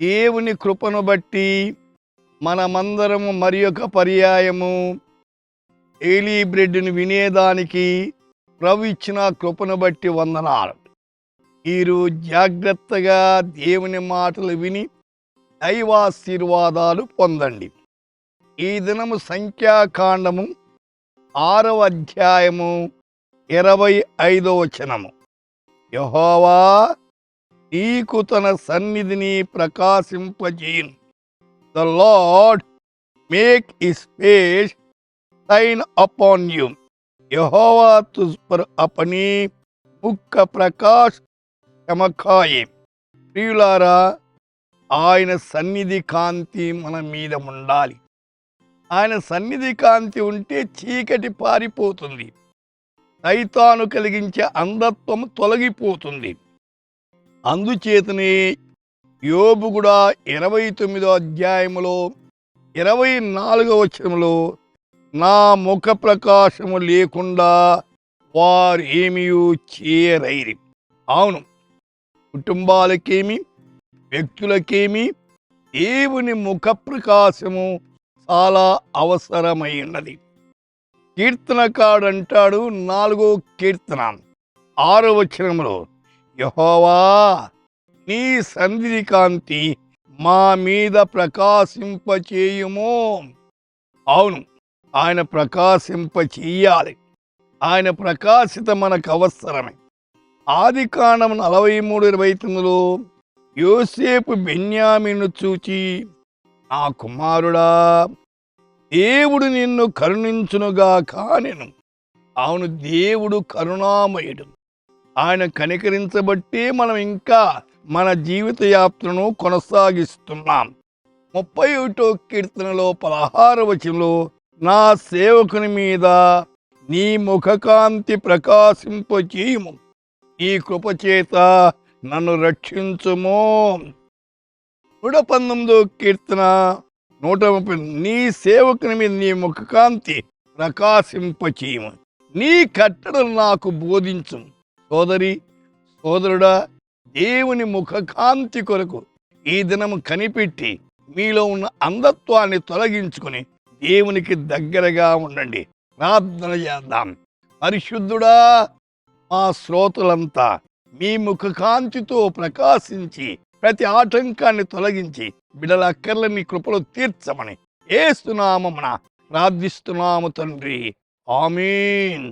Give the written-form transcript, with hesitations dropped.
దేవుని కృపను బట్టి మనమందరము మరి ఒక పర్యాయము డైలీ బ్రెడ్ని వినేదానికి ప్రభు ఇచ్చిన కృపను బట్టి వందనాలు. మీరు జాగ్రత్తగా దేవుని మాటలు విని దైవాశీర్వాదాలు పొందండి. ఈ దినము సంఖ్యాకాండము 6వ అధ్యాయము 25వ వచనము. యెహోవా నీకు తన సన్నిధిని ప్రకాశింపజేయును. The Lord make his face shine upon you. యెహోవా तुझ पर अपनी मुख का प्रकाश चमकाए. ప్రియులారా, ఆయన సన్నిధి కాంతి మన మీద ఉండాలి. ఆయన సన్నిధి కాంతి ఉంటే చీకటి పారిపోతుంది, సైతాను కలిగించే అంధత్వం తొలగిపోతుంది. అందుచేతనే యోబు కూడా 29వ అధ్యాయములో 24వ వచనములో నా ముఖ ప్రకాశము లేకుండా వారు ఏమీ చేయరైరి. అవును, కుటుంబాలకేమి వ్యక్తులకేమి దేవుని ముఖ ప్రకాశము చాలా అవసరమై ఉన్నది. కీర్తనకాడు అంటాడు, 4వ కీర్తన 6వ వచనములో, యెహోవా నీ సన్నిధి కాంతి మా మీద ప్రకాశింపచేయుము. అవును, ఆయన ప్రకాశింపచేయాలి. ఆయన ప్రకాశిత మనకు అవసరమే. ఆదికాండం 43:29లో యోసేపు బెన్యామీను చూచి, నా కుమారుడా, దేవుడు నిన్ను కరుణించునుగాక అనెను. అవును, దేవుడు కరుణామయుడు. ఆయన కనికరించబట్టే మనం ఇంకా మన జీవిత యాత్రను కొనసాగిస్తున్నాం. 31వ కీర్తనలో 16వ వచనంలో, నా సేవకుని మీద నీ ముఖకాంతి ప్రకాశింపచేయుము, నీ కృపచేత నన్ను రక్షించుము. 119వ కీర్తన 130, నీ సేవకుని మీద నీ ముఖకాంతి ప్రకాశింపచేయుము, నీ కట్టడలు నాకు బోధించు. సోదరి సోదరుడా, దేవుని ముఖకాంతి కొరకు ఈ దినము కనిపెట్టి మీలో ఉన్న అంధత్వాన్ని తొలగించుకొని దేవునికి దగ్గరగా ఉండండి. ప్రార్థన చేద్దాం. పరిశుద్ధుడా, మా శ్రోతలంతా మీ ముఖకాంతితో ప్రకాశించి ప్రతి ఆటంకాన్ని తొలగించి బిడ్డల అక్కర్లని కృపలో తీర్చమని యేసు నామమున ప్రార్థిస్తున్నాము తండ్రి. ఆమేన్.